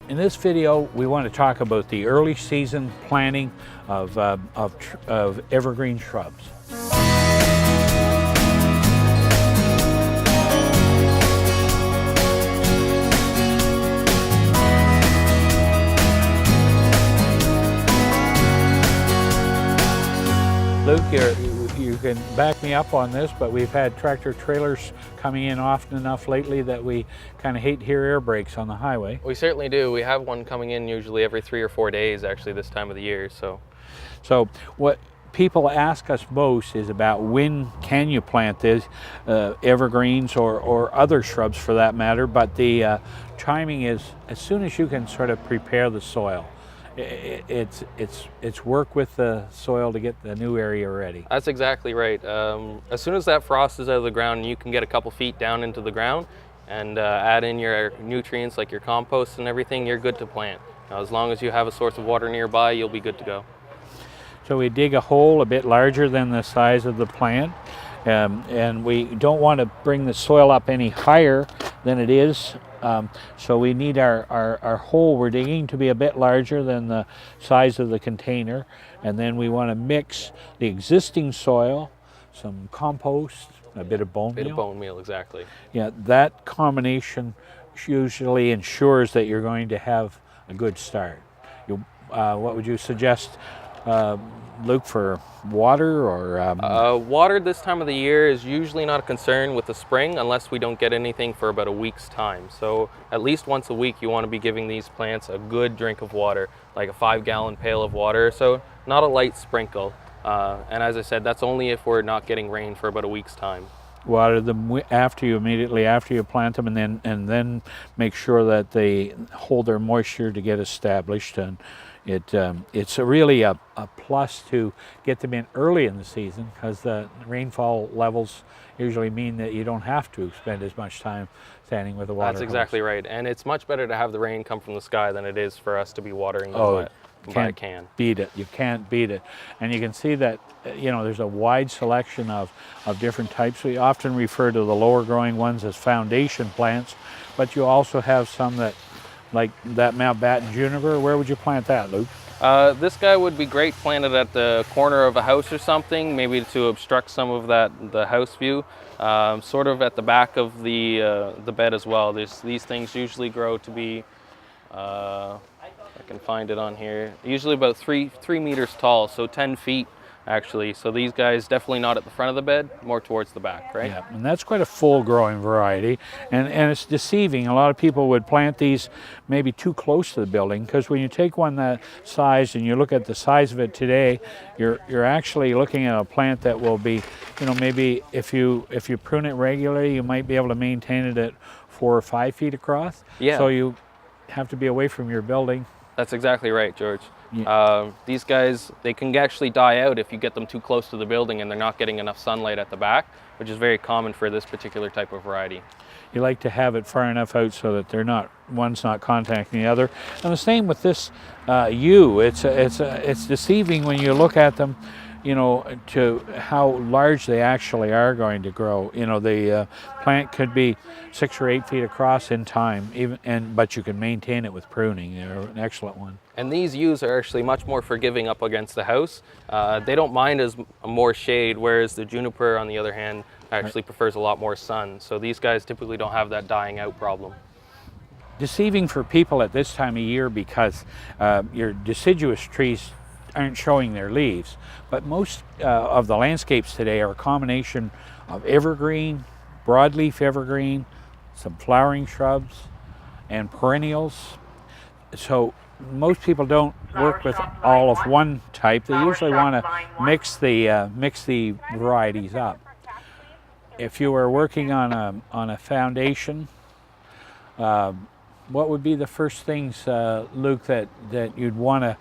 In this video, we want to talk about the early season planting of evergreen shrubs. Luke, you can back me up on this, but we've had tractor trailers coming in often enough lately that we kind of hate to hear air brakes on the highway. We certainly do. We have one coming in usually every 3 or 4 days, actually, this time of the year. So what people ask us most is about when can you plant this, evergreens or other shrubs for that matter, but the timing is as soon as you can sort of prepare the soil. It's work with the soil to get the new area ready. That's exactly right. As soon as that frost is out of the ground and you can get a couple feet down into the ground and add in your nutrients like your compost and everything, you're good to plant. Now, as long as you have a source of water nearby, you'll be good to go. So we dig a hole a bit larger than the size of the plant, and we don't want to bring the soil up any higher than it is. So we need our hole we're digging to be a bit larger than the size of the container, and then we want to mix the existing soil, some compost, a bit of bone meal. A bit of bone meal, exactly. Yeah, that combination usually ensures that you're going to have a good start. What would you suggest, Luke, for water or? Water this time of the year is usually not a concern with the spring unless we don't get anything for about a week's time. So at least once a week you want to be giving these plants a good drink of water, like a 5-gallon pail of water, so not a light sprinkle. And as I said, that's only if we're not getting rain for about a week's time. Water them immediately after you plant them, and then make sure that they hold their moisture to get established. And it's really a plus to get them in early in the season, because the rainfall levels usually mean that you don't have to spend as much time standing with the water. That's exactly right, and it's much better to have the rain come from the sky than it is for us to be watering them by a can. Beat it. You can't beat it. And you can see that there's a wide selection of different types. We often refer to the lower growing ones as foundation plants, but you also have some that, like that Mountbatten juniper. Where would you plant that, Luke? This guy would be great planted at the corner of a house or something, maybe to obstruct some of the house view, sort of at the back of the bed as well. These things usually grow to be, I can find it on here, usually about 3 meters tall, so 10 feet actually. So these guys definitely not at the front of the bed, more towards the back, right? Yeah, and that's quite a full growing variety, and it's deceiving. A lot of people would plant these maybe too close to the building, because when you take one that size and you look at the size of it today, you're actually looking at a plant that will be, maybe if you prune it regularly, you might be able to maintain it at 4 or 5 feet across. Yeah. So you have to be away from your building. That's exactly right, George. Yeah. These guys, they can actually die out if you get them too close to the building and they're not getting enough sunlight at the back, which is very common for this particular type of variety. You like to have it far enough out so that one's not contacting the other. And the same with this yew. It's deceiving when you look at them, to how large they actually are going to grow. The plant could be 6 or 8 feet across in time, but you can maintain it with pruning. They're an excellent one. And these yews are actually much more forgiving up against the house. They don't mind as more shade, whereas the juniper, on the other hand, actually prefers a lot more sun. So these guys typically don't have that dying out problem. Deceiving for people at this time of year, because your deciduous trees aren't showing their leaves, but most of the landscapes today are a combination of evergreen, broadleaf evergreen, some flowering shrubs, and perennials. So most people don't work with all of one type. They usually want to mix the varieties up. If you were working on a foundation, what would be the first things, Luke, that you'd want to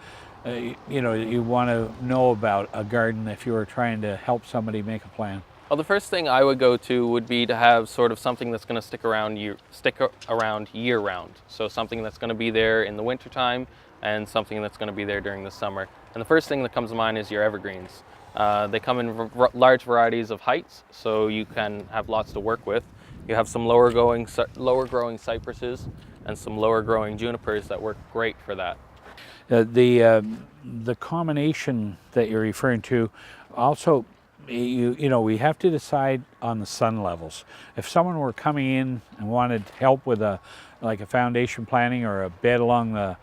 you want to know about a garden if you were trying to help somebody make a plan? Well, the first thing I would go to would be to have sort of something that's going to stick around year round. So something that's going to be there in the wintertime and something that's going to be there during the summer. And the first thing that comes to mind is your evergreens. They come in large varieties of heights, so you can have lots to work with. You have some lower growing cypresses, and some lower growing junipers that work great for that. The combination that you're referring to also, you know, we have to decide on the sun levels. If someone were coming in and wanted help with a foundation planting or a bed along the,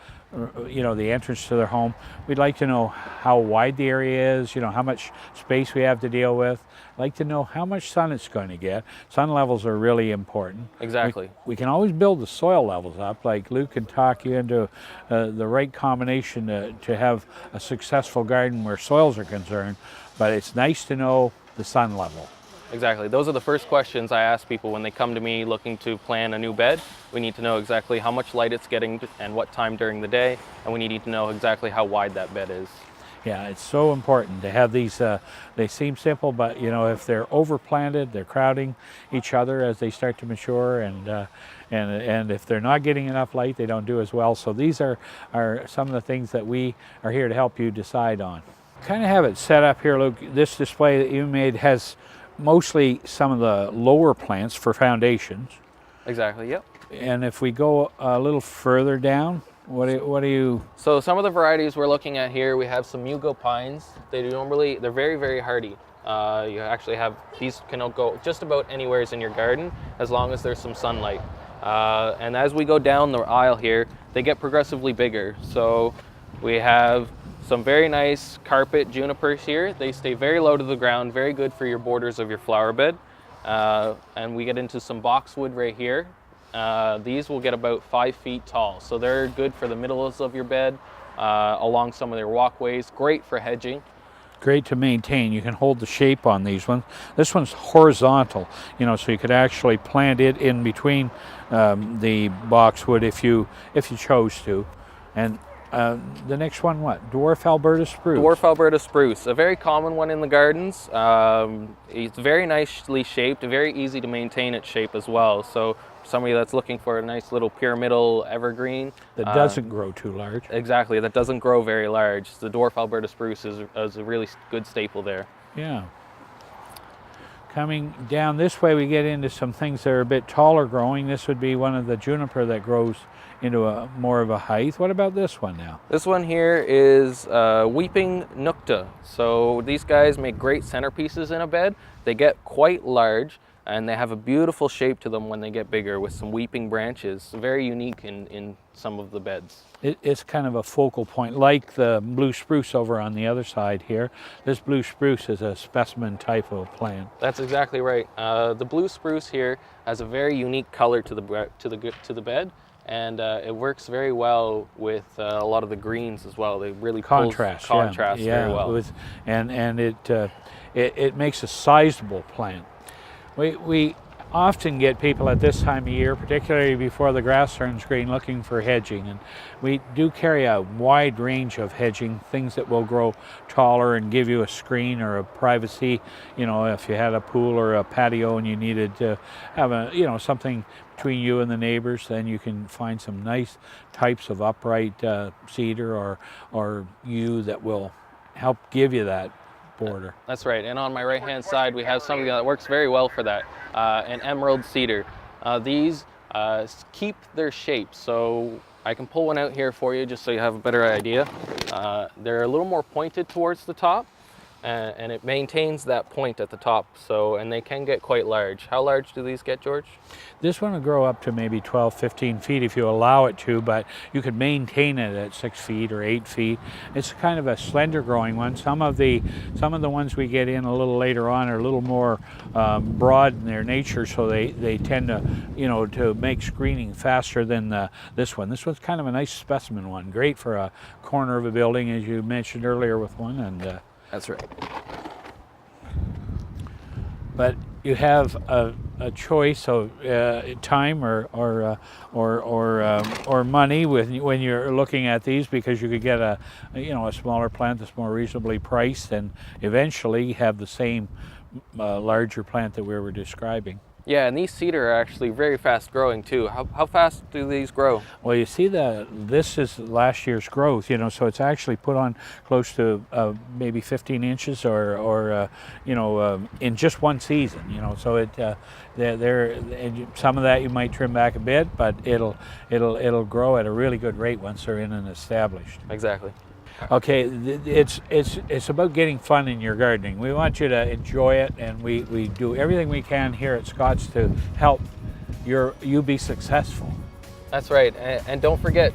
you know, the entrance to their home, we'd like to know how wide the area is, you know, how much space we have to deal with. I'd like to know how much sun it's going to get. Sun levels are really important. Exactly. We can always build the soil levels up, like Luke can talk you into the right combination to have a successful garden where soils are concerned, but it's nice to know the sun level. Exactly. Those are the first questions I ask people when they come to me looking to plan a new bed. We need to know exactly how much light it's getting and what time during the day, and we need to know exactly how wide that bed is. Yeah, it's so important to have these, they seem simple, but you know, if they're overplanted, they're crowding each other as they start to mature, and if they're not getting enough light, they don't do as well. So these are some of the things that we are here to help you decide on. Kind of have it set up here, Luke. This display that you made has mostly some of the lower plants for foundations. Exactly, yep. And if we go a little further down, what do you... So some of the varieties we're looking at here, we have some Mugo pines. They're very, very hardy. You actually have, these can go just about anywhere in your garden as long as there's some sunlight. And as we go down the aisle here, they get progressively bigger. So we have some very nice carpet junipers here. They stay very low to the ground, very good for your borders of your flower bed. And we get into some boxwood right here. These will get about 5 feet tall. So they're good for the middles of your bed, along some of their walkways, great for hedging. Great to maintain. You can hold the shape on these ones. This one's horizontal, you know, so you could actually plant it in between the boxwood if you chose to. And the next one, what? Dwarf Alberta spruce. Dwarf Alberta spruce, a very common one in the gardens. It's very nicely shaped, very easy to maintain its shape as well. So somebody that's looking for a nice little pyramidal evergreen. That doesn't grow too large. Exactly, that doesn't grow very large. The Dwarf Alberta spruce is a really good staple there. Yeah. Coming down this way, we get into some things that are a bit taller growing. This would be one of the juniper that grows into a more of a height. What about this one now? This one here is Weeping Nukta. So these guys make great centerpieces in a bed. They get quite large and they have a beautiful shape to them when they get bigger with some weeping branches. Very unique in some of the beds. It's kind of a focal point, like the blue spruce over on the other side here. This blue spruce is a specimen type of plant. That's exactly right. The blue spruce here has a very unique color to the bed. And it works very well with a lot of the greens as well. They really contrast very well. And it makes a sizable plant. We often get people at this time of year, particularly before the grass turns green, looking for hedging. And we do carry a wide range of hedging, things that will grow taller and give you a screen or a privacy. You know, if you had a pool or a patio and you needed to have something between you and the neighbors, then you can find some nice types of upright cedar or yew that will help give you that border. That's right. And on my right hand side we have something that works very well for that, an emerald cedar. These keep their shape, so I can pull one out here for you just so you have a better idea. They're a little more pointed towards the top, and it maintains that point at the top. And they can get quite large. How large do these get, George? This one will grow up to maybe 12, 15 feet if you allow it to, but you could maintain it at 6 feet or 8 feet. It's kind of a slender growing one. Some of the ones we get in a little later on are a little more broad in their nature, so they tend to, to make screening faster than this one. This one's kind of a nice specimen one, great for a corner of a building, as you mentioned earlier with one. And that's right. But you have a choice of time or money when you're looking at these, because you could get a smaller plant that's more reasonably priced and eventually have the same larger plant that we were describing. Yeah, and these cedar are actually very fast growing too. How fast do these grow? Well, you see this is last year's growth, you know, so it's actually put on close to maybe 15 inches or you know, in just one season, you know, so some of that you might trim back a bit, but it'll grow at a really good rate once they're in and established. Exactly. Okay, it's about getting fun in your gardening. We want you to enjoy it, and we do everything we can here at Scott's to help you be successful. That's right, and don't forget,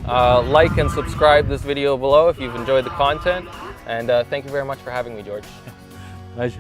like and subscribe this video below if you've enjoyed the content, and thank you very much for having me, George. Pleasure.